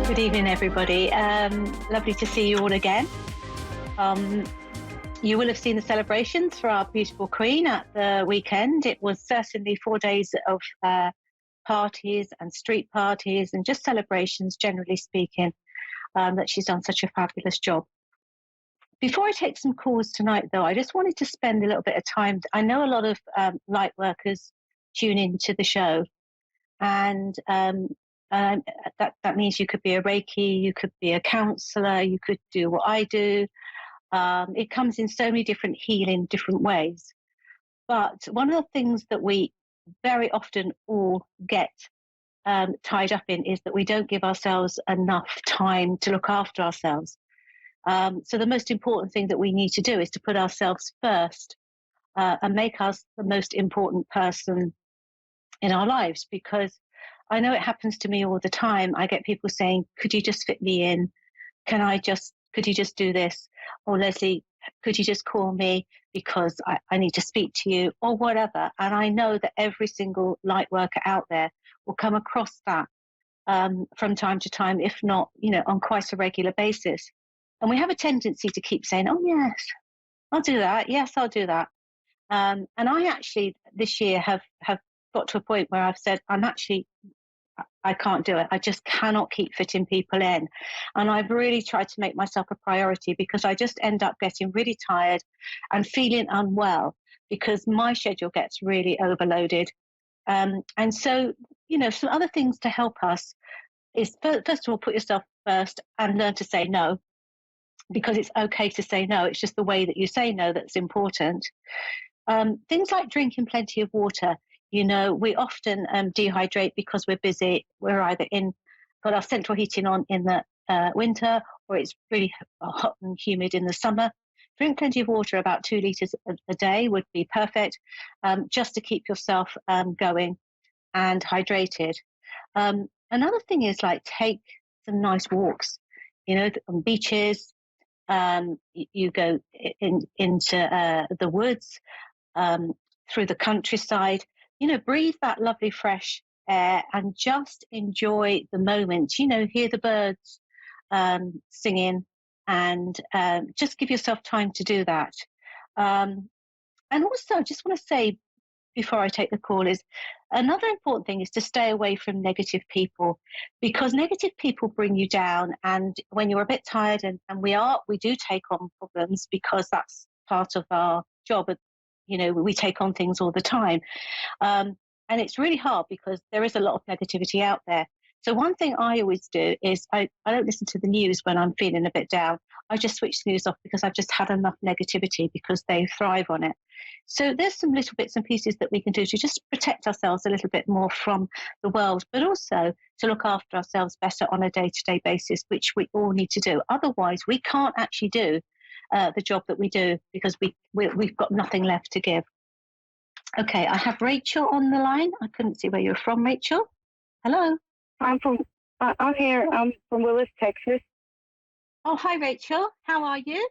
Good evening, everybody. Lovely to see you all again. Um, you will have seen the celebrations for our beautiful Queen at the weekend. It was certainly 4 days of parties and street parties and just celebrations, generally speaking, that she's done such a fabulous job. Before I take some calls tonight, though, I just wanted to spend a little bit of time. I know a lot of light workers tune into the show, and that means you could be a Reiki, you could be a counselor, you could do what I do. It comes in so many different healing, different ways. But one of the things that we very often all get tied up in is that we don't give ourselves enough time to look after ourselves. So the most important thing that we need to do is to put ourselves first and make us the most important person in our lives, because I know it happens to me all the time. I get people saying, could you just fit me in? Could you just do this? Or Lesley, could you just call me because I need to speak to you, or whatever. And I know that every single light worker out there will come across that from time to time, if not, on quite a regular basis. And we have a tendency to keep saying, oh, yes, I'll do that. Yes, I'll do that. And I actually this year have got to a point where I've said, I can't do it. I just cannot keep fitting people in. And I've really tried to make myself a priority, because I just end up getting really tired and feeling unwell because my schedule gets really overloaded. And so, some other things to help us is, first of all, put yourself first and learn to say no, because it's okay to say no. It's just the way that you say no that's important. Things like drinking plenty of water. We often dehydrate because we're busy. We're either got our central heating on in the winter, or it's really hot and humid in the summer. Drink plenty of water, about 2 litres a day would be perfect, just to keep yourself going and hydrated. Another thing is, like, take some nice walks, on beaches. You go into the woods, through the countryside. Breathe that lovely fresh air and just enjoy the moment. Hear the birds singing, and just give yourself time to do that. And also, I just want to say, before I take the call, is another important thing is to stay away from negative people, because negative people bring you down. And when you're a bit tired, and we do take on problems, because that's part of our job. We take on things all the time. And it's really hard because there is a lot of negativity out there. So one thing I always do is I don't listen to the news when I'm feeling a bit down. I just switch the news off, because I've just had enough negativity, because they thrive on it. So there's some little bits and pieces that we can do to just protect ourselves a little bit more from the world, but also to look after ourselves better on a day-to-day basis, which we all need to do. Otherwise, we can't actually do the job that we do, because we've got nothing left to give. Okay, I have Rachel on the line. I couldn't see where you're from, Rachel. Hello. I'm here. I'm from Willis, Texas. Oh, hi, Rachel. How are you?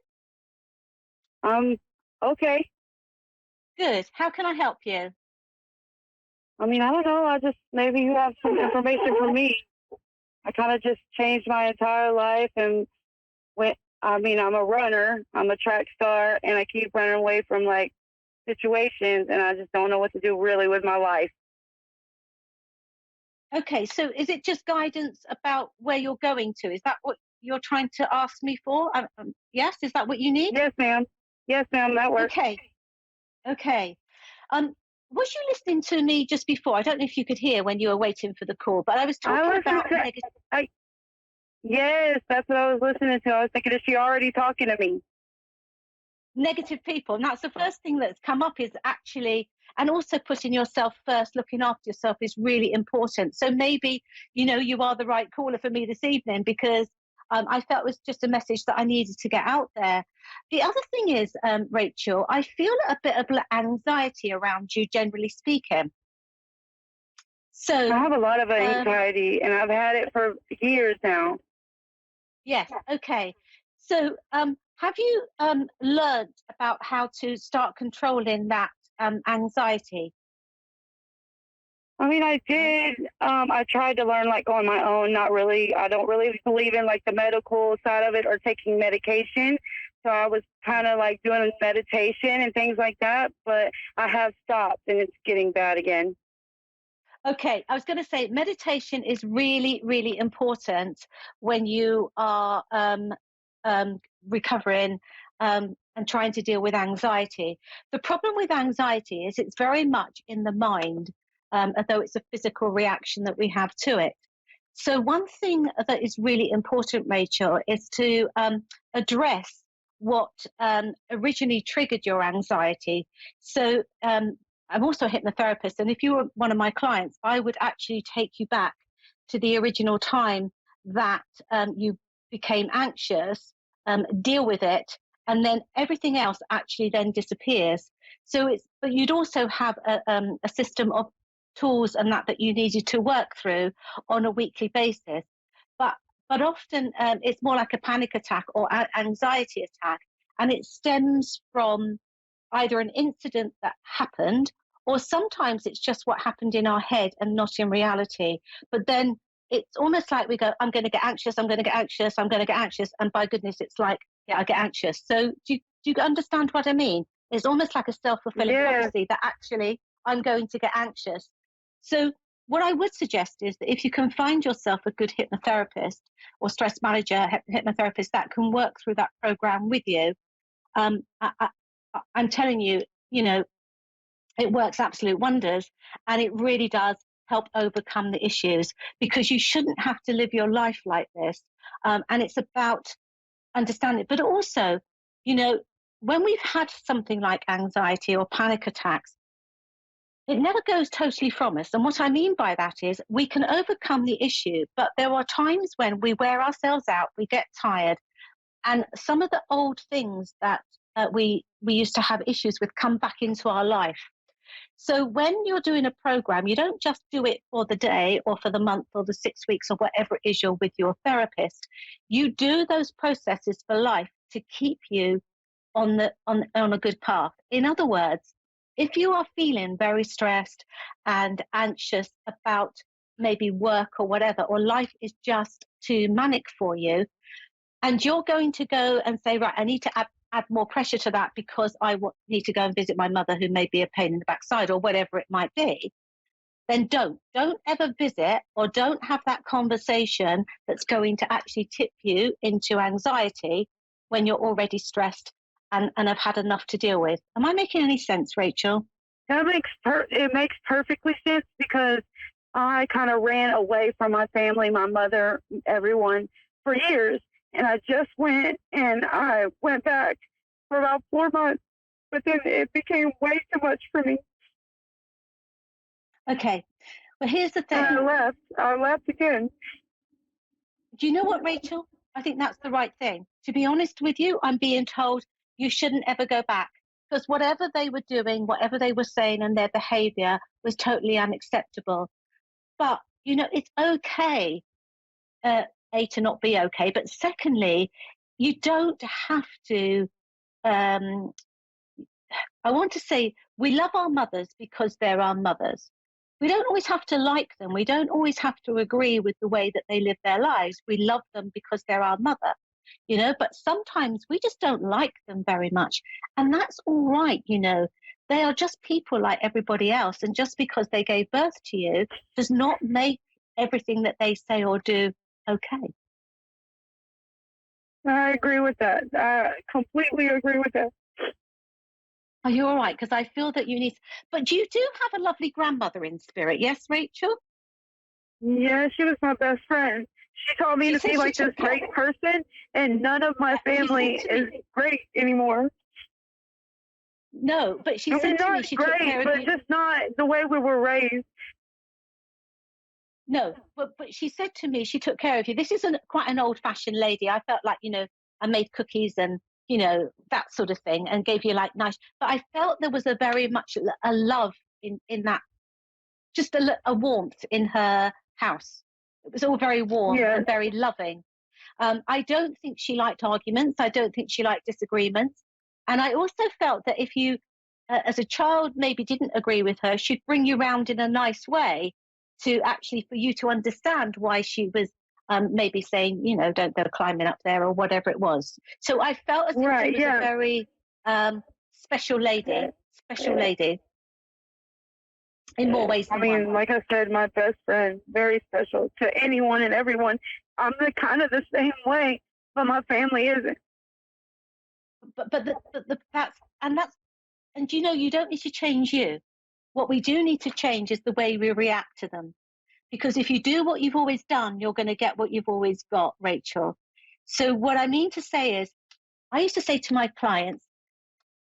Okay. Good. How can I help you? I don't know. Maybe you have some information for me. I kind of just changed my entire life, and I'm a runner. I'm a track star, and I keep running away from situations, and I just don't know what to do really with my life. Okay, so is it just guidance about where you're going to? Is that what you're trying to ask me for? Yes, is that what you need? Yes, ma'am. Yes, ma'am. That works. Okay. Was you listening to me just before? I don't know if you could hear when you were waiting for the call, but I was talking about negative. Yes, that's what I was listening to. I was thinking, is she already talking to me? Negative people. And that's the first thing that's come up, is actually, and also putting yourself first, looking after yourself, is really important. So maybe, you are the right caller for me this evening, because I felt it was just a message that I needed to get out there. The other thing is, Rachel, I feel a bit of anxiety around you, generally speaking. So I have a lot of anxiety, and I've had it for years now. Yes. Okay. So have you learned about how to start controlling that anxiety? I mean, I did. I tried to learn like on my own. Not really. I don't really believe in like the medical side of it or taking medication. So I was kind of like doing meditation and things like that. But I have stopped, and it's getting bad again. Okay, I was going to say meditation is really, really important when you are recovering and trying to deal with anxiety. The problem with anxiety is it's very much in the mind, although it's a physical reaction that we have to it. So, one thing that is really important, Rachel, is to address what originally triggered your anxiety. So, I'm also a hypnotherapist, and if you were one of my clients, I would actually take you back to the original time that you became anxious, deal with it, and then everything else actually then disappears. So it's, but you'd also have a system of tools and that you needed to work through on a weekly basis. But but often it's more like a panic attack or anxiety attack, and it stems from either an incident that happened, or sometimes it's just what happened in our head and not in reality. But then it's almost like we go, I'm going to get anxious, I'm going to get anxious, I'm going to get anxious. And by goodness, it's like, yeah, I get anxious. So do you understand what I mean? It's almost like a self fulfilling Yeah, prophecy that actually I'm going to get anxious. So, what I would suggest is that if you can find yourself a good hypnotherapist or stress manager, hypnotherapist that can work through that program with you, um, I, I'm telling you, you know, it works absolute wonders, and it really does help overcome the issues, because you shouldn't have to live your life like this. And it's about understanding, but also, you know, when we've had something like anxiety or panic attacks, it never goes totally from us. And what I mean by that is we can overcome the issue, but there are times when we wear ourselves out, we get tired, and some of the old things that we used to have issues with come back into our life. So when you're doing a program, you don't just do it for the day or for the month or the 6 weeks or whatever it is you're with your therapist. You do those processes for life to keep you on a good path. In other words, if you are feeling very stressed and anxious about maybe work or whatever, or life is just too manic for you, and you're going to go and say, right, I need to add more pressure to that because need to go and visit my mother who may be a pain in the backside or whatever it might be, then don't ever visit or don't have that conversation that's going to actually tip you into anxiety when you're already stressed and have had enough to deal with. Am I making any sense, Rachel? it makes perfectly sense because I kind of ran away from my family, my mother, everyone for years, and I just went and I went back for about 4 months, but then it became way too much for me, Okay. Well, here's the and thing. I left again. Do you know what, Rachel? I think that's the right thing. To be honest with you, I'm being told you shouldn't ever go back, because whatever they were doing, whatever they were saying, and their behavior was totally unacceptable. But, you know, it's okay, uh, A, to not be okay. But secondly, you don't have to. Um, I want to say we love our mothers because they're our mothers. We don't always have to like them. We don't always have to agree with the way that they live their lives. We love them because they're our mother, you know, but sometimes we just don't like them very much. And that's all right, you know. They are just people like everybody else. And just because they gave birth to you does not make everything that they say or do okay. I agree with that. I completely agree with that. Are you all right? Because I feel that you need, but you do have a lovely grandmother in spirit. Yes, Rachel? Yeah, she was my best friend. She taught me She to said be she like this took care. great person, and none of my She said family to is me, great anymore. no, but she I mean, said to not me she took great, care of but you. just not the way we were raised. No, but she said to me she took care of you. This is quite an old fashioned lady. I felt like, you know, I made cookies and, you know, that sort of thing, and gave you like nice. But I felt there was a very much a love in that, just a warmth in her house. It was all very warm Yes. and very loving. I don't think she liked arguments. I don't think she liked disagreements. And I also felt that if you as a child maybe didn't agree with her, she'd bring you round in a nice way to actually for you to understand why she was maybe saying, don't go climbing up there or whatever it was. So I felt as if she Right, was a yeah. very special lady in more ways I than one. mean, like I said, my best friend, very special to anyone and everyone. I'm kind of the same way, but my family isn't. But and you don't need to change you. What we do need to change is the way we react to them. Because if you do what you've always done, you're going to get what you've always got, Rachel. So what I mean to say is, I used to say to my clients,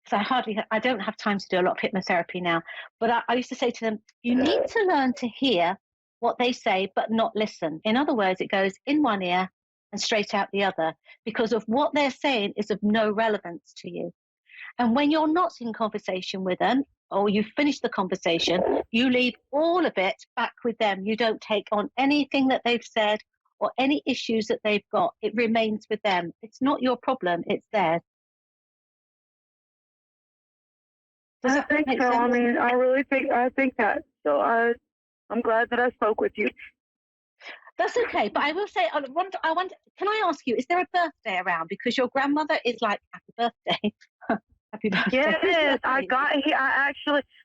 because I don't have time to do a lot of hypnotherapy now, but I used to say to them, you need to learn to hear what they say, but not listen. In other words, it goes in one ear and straight out the other, because of what they're saying is of no relevance to you. And when you're not in conversation with them, or you've finished the conversation, you leave all of it back with them. You don't take on anything that they've said or any issues that they've got. It remains with them. It's not your problem, it's theirs. Does I that think make so. sense? I mean, I think that. So I'm glad that I spoke with you. That's okay. But I will say, can I ask you, is there a birthday around? Because your grandmother is like, happy birthday. Happy birthday. Yes, I got here. I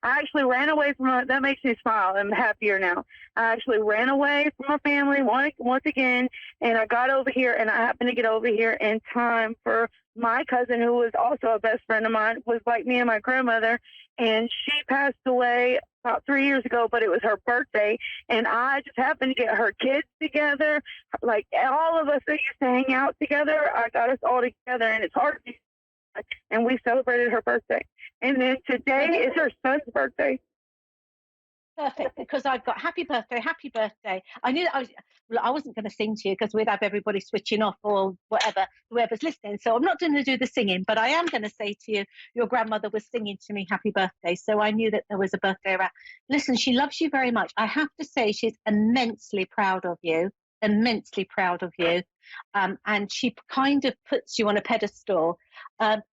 actually ran away from that makes me smile. I'm happier now. I actually ran away from my family once again, and I got over here, and I happened to get over here in time for my cousin, who was also a best friend of mine, was like me and my grandmother, and she passed away about 3 years ago, but it was her birthday, and I just happened to get her kids together, like all of us that used to hang out together. I got us all together, and it's hard to, and we celebrated her birthday. And then today is her son's birthday. Perfect, because I've got happy birthday, happy birthday. I knew that I wasn't going to sing to you because we'd have everybody switching off or whatever, whoever's listening. So I'm not going to do the singing, but I am going to say to you, your grandmother was singing to me happy birthday. So I knew that there was a birthday around. Listen, she loves you very much. I have to say she's immensely proud of you, immensely proud of you. And she kind of puts you on a pedestal.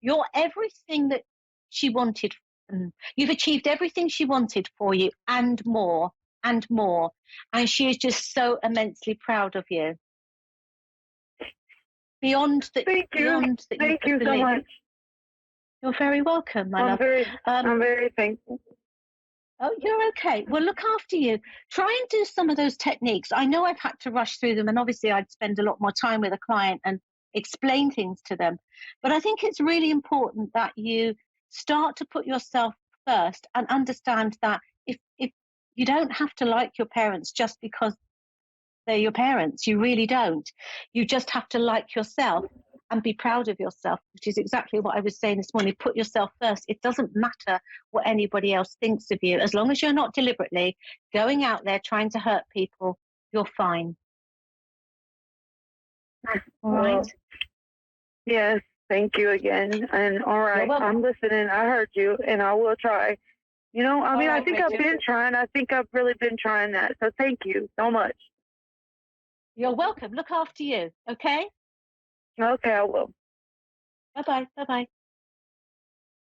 You're everything that she wanted. You've achieved everything she wanted for you and more and more. And she is just so immensely proud of you. Beyond that, Thank you. beyond that you Thank could you so believe. much. You're very welcome, my love. I'm very thankful. Oh, you're okay. Well, look after you. Try and do some of those techniques. I know I've had to rush through them, and obviously I'd spend a lot more time with a client and explain things to them. But I think it's really important that you start to put yourself first and understand that if you don't have to like your parents just because they're your parents, you really don't. You just have to like yourself and be proud of yourself, which is exactly what I was saying this morning. Put yourself first. It doesn't matter what anybody else thinks of you. As long as you're not deliberately going out there trying to hurt people, you're fine. All right. Yes, thank you again. And all right, I'm listening. I heard you, and I will try. I mean, I think I've been trying. I think I've really been trying that. So thank you so much. You're welcome. Look after you. Okay. Okay, I will. Bye-bye. Bye-bye.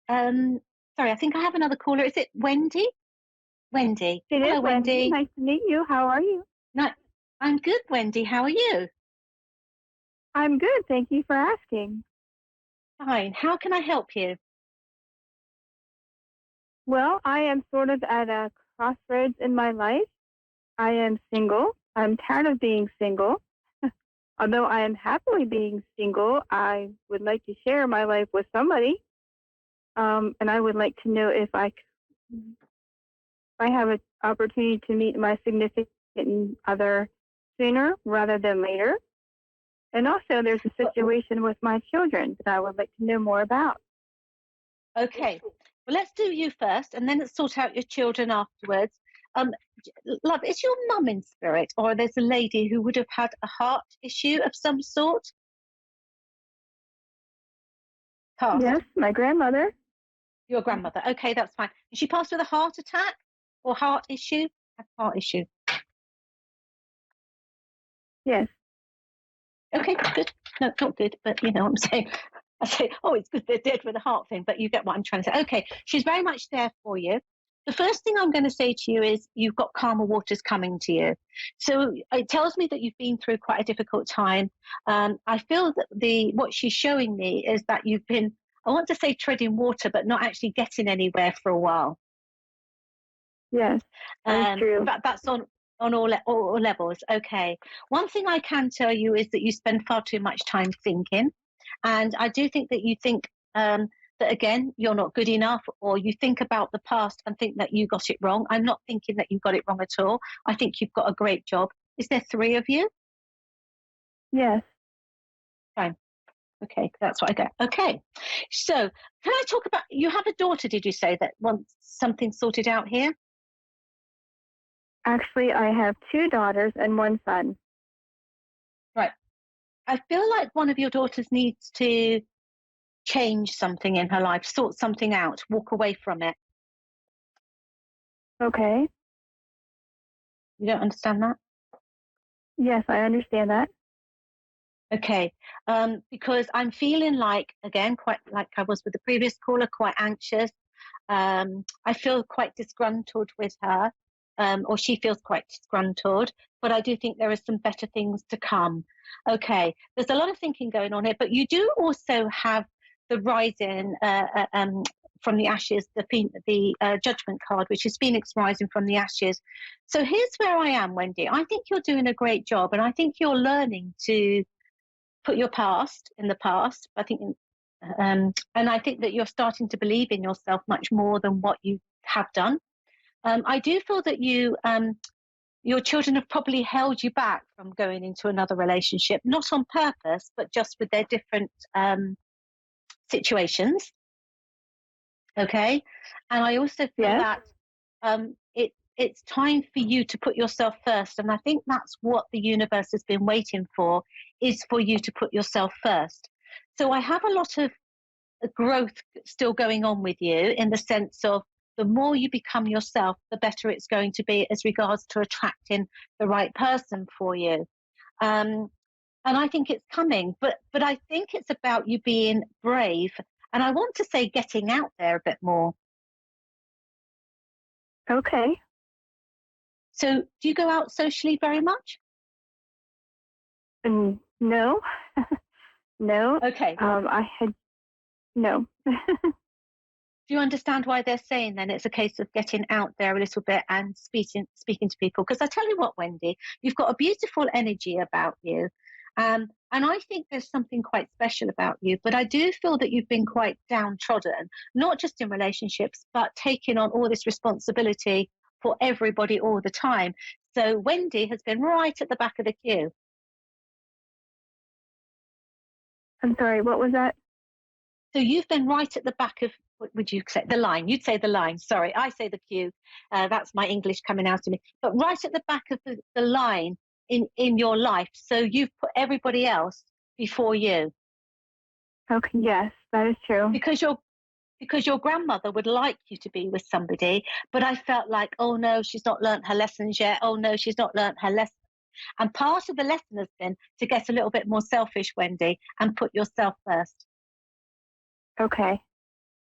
Sorry, I think I have another caller. Is it Wendy? Wendy. Hello, Wendy. Nice to meet you. How are you? No, I'm good, Wendy. How are you? I'm good. Thank you for asking. Fine. How can I help you? Well, I am sort of at a crossroads in my life. I am single. I'm tired of being single. Although I am happily being single, I would like to share my life with somebody. And I would like to know if I have an opportunity to meet my significant other sooner rather than later. And also, there's a situation with my children that I would like to know more about. Okay. Well, let's do you first, and then let's sort out your children afterwards. Love, is your mum in spirit, or there's a lady who would have had a heart issue of some sort? Passed. Yes, my grandmother. Your grandmother. Okay, that's fine. Did she pass with a heart attack or heart issue? Heart issue. Yes. Okay, good. No, not good, but you know what I'm saying. I say, oh, it's good they're dead with a heart thing, but you get what I'm trying to say. Okay, she's very much there for you. The first thing I'm going to say to you is you've got calmer waters coming to you. So it tells me that you've been through quite a difficult time. I feel that what she's showing me is that you've been, I want to say treading water, but not actually getting anywhere for a while. Yes, that is true. But that's on all levels. Okay. One thing I can tell you is that you spend far too much time thinking, and I do think that you think that again you're not good enough, or you think about the past and think that you got it wrong. I'm not thinking that you got it wrong at all. I think you've got a great job. Is there three of you? Yes. Fine. Okay, that's what I get. Okay. So can I talk about, you have a daughter, did you say, that wants something sorted out here? Actually, I have 2 daughters and 1 son. Right. I feel like one of your daughters needs to change something in her life, sort something out, walk away from it. Okay. You don't understand that? Yes, I understand that. Okay. Because I'm feeling like, again, quite like I was with the previous caller, quite anxious. I feel quite disgruntled with her, or she feels quite disgruntled, but I do think there are some better things to come. Okay. There's a lot of thinking going on here, but you do also have the rising from the ashes, the judgment card, which is Phoenix rising from the ashes. So here's where I am, Wendy. I think you're doing a great job, and I think you're learning to put your past in the past. I think, and I think that you're starting to believe in yourself much more than what you have done. I do feel that your children have probably held you back from going into another relationship, not on purpose, but just with their different situations. Okay, and I also feel Yes. that it's time for you to put yourself first, and I think that's what the universe has been waiting for, is for you to put yourself first. So I have a lot of growth still going on with you, in the sense of the more you become yourself, the better it's going to be as regards to attracting the right person for you. Um, and I think it's coming, but I think it's about you being brave, and I want to say getting out there a bit more. Okay. So do you go out socially very much? No. No. Okay. I had no. Do you understand why they're saying then it's a case of getting out there a little bit and speaking to people? Because I tell you what, Wendy, you've got a beautiful energy about you. And I think there's something quite special about you. But I do feel that you've been quite downtrodden, not just in relationships, but taking on all this responsibility for everybody all the time. So Wendy has been right at the back of the queue. I'm sorry, what was that? So you've been right at the back of, what would you say, the line? You'd say the line. Sorry, I say the queue. That's my English coming out of me. But right at the back of the line in your life. So you've put everybody else before you. Okay, yes, that is true. Because your grandmother would like you to be with somebody, but I felt like, oh no, she's not learnt her lessons yet. Oh no, she's not learnt her lesson. And part of the lesson has been to get a little bit more selfish, Wendy, and put yourself first. Okay.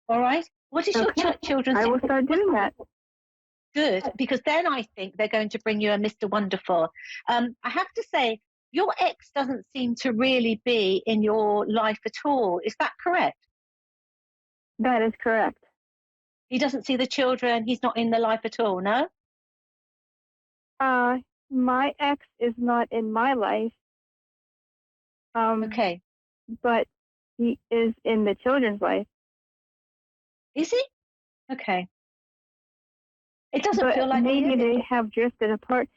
All right. What is Okay. your children? I will start doing that. Good, because then I think they're going to bring you a Mr. Wonderful. I have to say, your ex doesn't seem to really be in your life at all. Is that correct? That is correct. He doesn't see the children. He's not in the life at all. No. My ex is not in my life. Okay. But he is in the children's life. Is he? Okay. It doesn't But feel like maybe he is. they have drifted apart.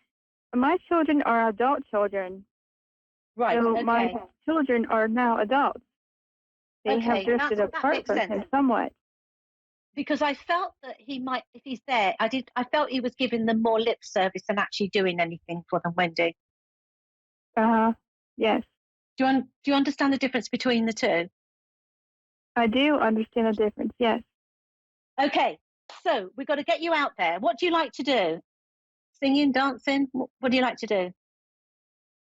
My children are adult children. Right. So Okay. my children are now adults. They have Okay. drifted That apart makes from sense. him somewhat. Because I felt that he might, if he's there, I felt he was giving them more lip service than actually doing anything for them, Wendy. Yes. Do you understand the difference between the two? I do understand the difference, yes. Okay, so we've got to get you out there. What do you like to do? Singing, dancing? What do you like to do?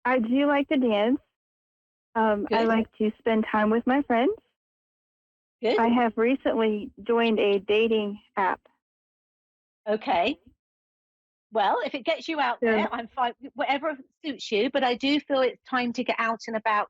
I do like to dance. I like to spend time with my friends. Good. I have recently joined a dating app. Okay. Well, if it gets you out So, there, I'm fine. Whatever suits you. But I do feel it's time to get out and about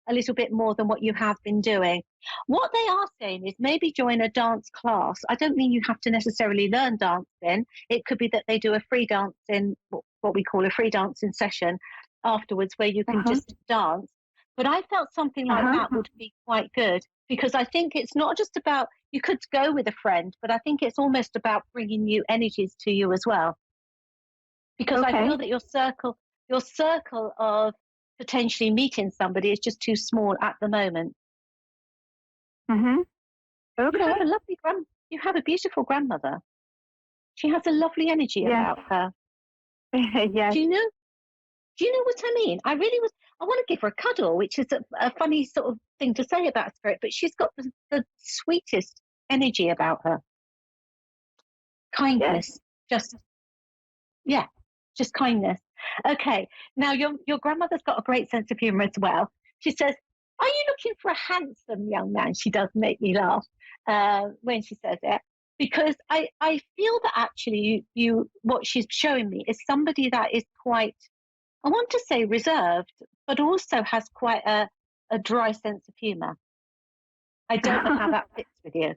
a little bit more than what you have been doing. What they are saying is maybe join a dance class. I don't mean you have to necessarily learn dancing. It could be that they do a free dancing, what we call a free dancing session afterwards, where you can uh-huh, just dance. But I felt something like uh-huh. that would be quite good because I think it's not just about, you could go with a friend, but I think it's almost about bringing new energies to you as well, because I Okay. feel that your circle of potentially meeting somebody is just too small at the moment. Mm-hmm. You have Okay. a you have a beautiful grandmother. She has a lovely energy Yes. about her. Yes. Do you know? Do you know what I mean? I want to give her a cuddle, which is a funny sort of thing to say about a spirit, but she's got the sweetest energy about her. Yes. Kindness, just yeah, just kindness. Okay. Now your grandmother's got a great sense of humor as well. She says, "Are you looking for a handsome young man?" She does make me laugh when she says it, because I feel that actually you what she's showing me is somebody that is quite, I want to say, reserved, but also has quite a dry sense of humor. I don't know how that fits with you,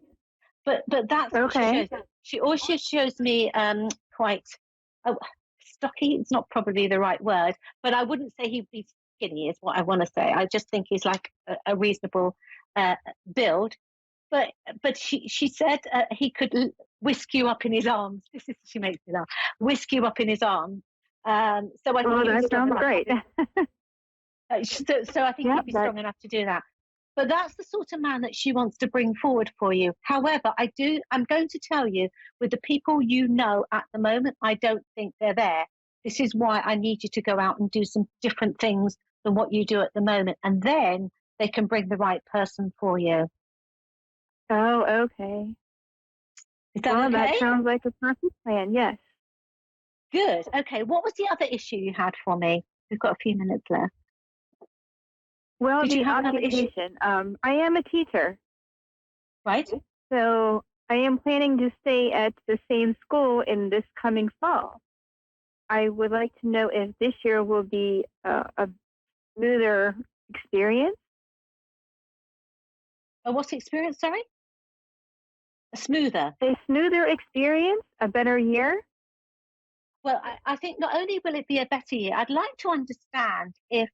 but that's what she Okay. shows. She also shows me quite oh, stocky. It's not probably the right word, but I wouldn't say he'd be skinny. Is what I want to say. I just think he's like a reasonable uh, build. But she said he could whisk you up in his arms. This is, she makes me laugh. Whisk you up in his arms. So I think Well, he'd be that strong sounds enough great. to do. So I think Yep. he'd be That. strong enough to do that. But that's the sort of man that she wants to bring forward for you. However, I'm going to tell you, with the people you know at the moment, I don't think they're there. This is why I need you to go out and do some different things than what you do at the moment. And then they can bring the right person for you. Oh, okay. Is that Well, that okay? sounds like a perfect plan. Yes. Good. Okay. What was the other issue you had for me? We've got a few minutes left. Well, Did you the have another issue? occupation. I am a teacher, Right. so I am planning to stay at the same school in this coming fall. I would like to know if this year will be a smoother experience. What experience? Sorry. A smoother. A smoother experience, a better year. Well, I think not only will it be a better year, I'd like to understand if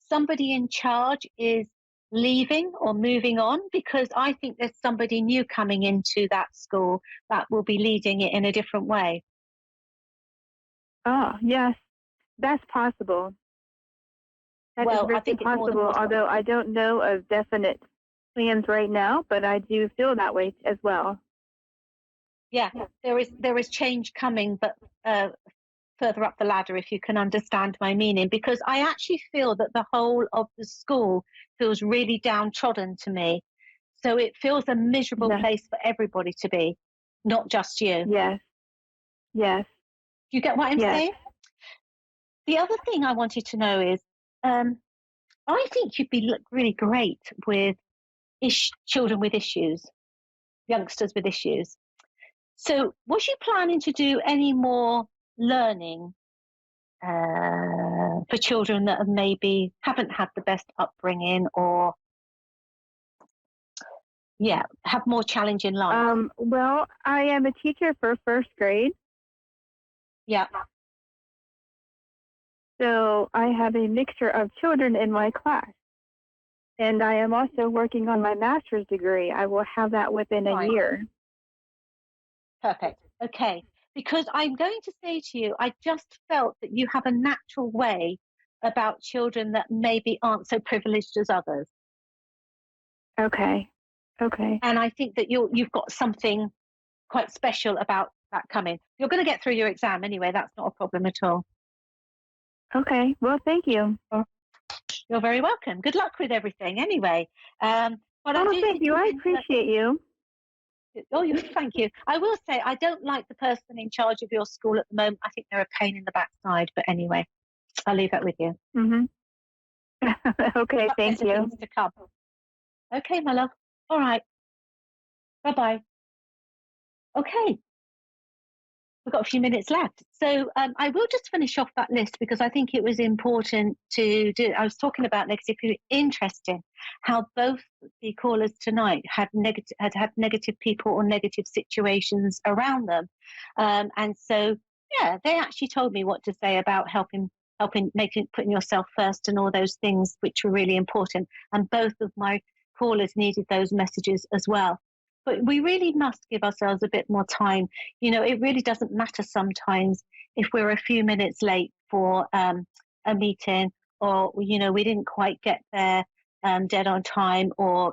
somebody in charge is leaving or moving on, because I think there's somebody new coming into that school that will be leading it in a different way. Oh, yes, that's possible. That is Well, I very think it's more than possible, possible. although I don't know of definite plans right now, but I do feel that way as well. Yeah, there is change coming, but further up the ladder, if you can understand my meaning, because I actually feel that the whole of the school feels really downtrodden to me. So it feels a miserable Yes, place for everybody to be, not just you. yes, yes, Do you get what I'm yes. saying? The other thing I wanted to know is, um, I think you'd be look really great with children with issues, youngsters with issues. So, was you planning to do any more learning for children that have maybe haven't had the best upbringing, or yeah, have more challenge in life? Well, I am a teacher for first grade, Yeah. so I have a mixture of children in my class. And I am also working on my master's degree. I will have that within a Right. year. Perfect. Okay. Because I'm going to say to you, I just felt that you have a natural way about children that maybe aren't so privileged as others. Okay. Okay. And I think that you've got something quite special about that coming. You're going to get through your exam anyway. That's not a problem at all. Okay. Well, thank you. Oh, you're very welcome. Good luck with everything anyway. But I Oh, do thank think you. you've I been, appreciate you. oh, thank you. I will say, I don't like the person in charge of your school at the moment. I think they're a pain in the backside. But anyway, I'll leave that with you. Hmm. Okay. Much Thank better you. things to come. Okay, my love. All right. Bye-bye. Okay. We've got a few minutes left. So I will just finish off that list because I think it was important to do. I was talking about negativity. Interesting how both the callers tonight had negative people or negative situations around them. And so, yeah, they actually told me what to say about putting yourself first and all those things which were really important. And both of my callers needed those messages as well. But we really must give ourselves a bit more time. It really doesn't matter sometimes if we're a few minutes late for a meeting, or we didn't quite get there dead on time, or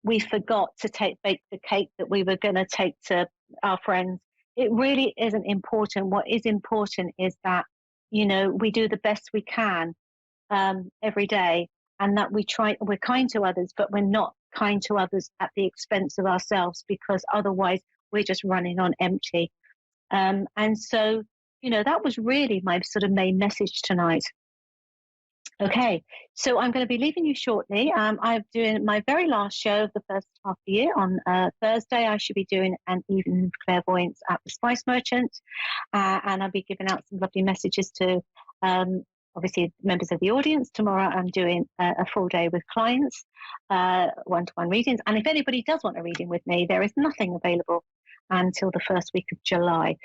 we forgot to bake the cake that we were going to take to our friends. It really isn't important. What is important is that we do the best we can every day, and that we're kind to others, but we're not kind to others at the expense of ourselves, because otherwise we're just running on empty. And so, that was really my sort of main message tonight. Okay, so I'm going to be leaving you shortly. I'm doing my very last show of the first half of the year on Thursday. I should be doing an evening of clairvoyance at the Spice Merchant, and I'll be giving out some lovely messages to obviously members of the audience. Tomorrow I'm doing a full day with clients, one-to-one readings. And if anybody does want a reading with me, there is nothing available until the first week of July.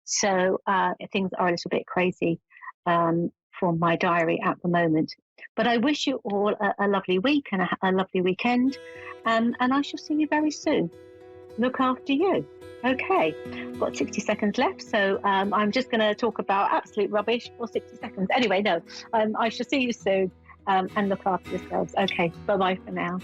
So things are a little bit crazy for my diary at the moment. But I wish you all a lovely week and a lovely weekend. And I shall see you very soon. Look after you. Okay, got 60 seconds left, so I'm just going to talk about absolute rubbish for 60 seconds. Anyway, no, I shall see you soon, and look after yourselves. Okay, bye-bye for now.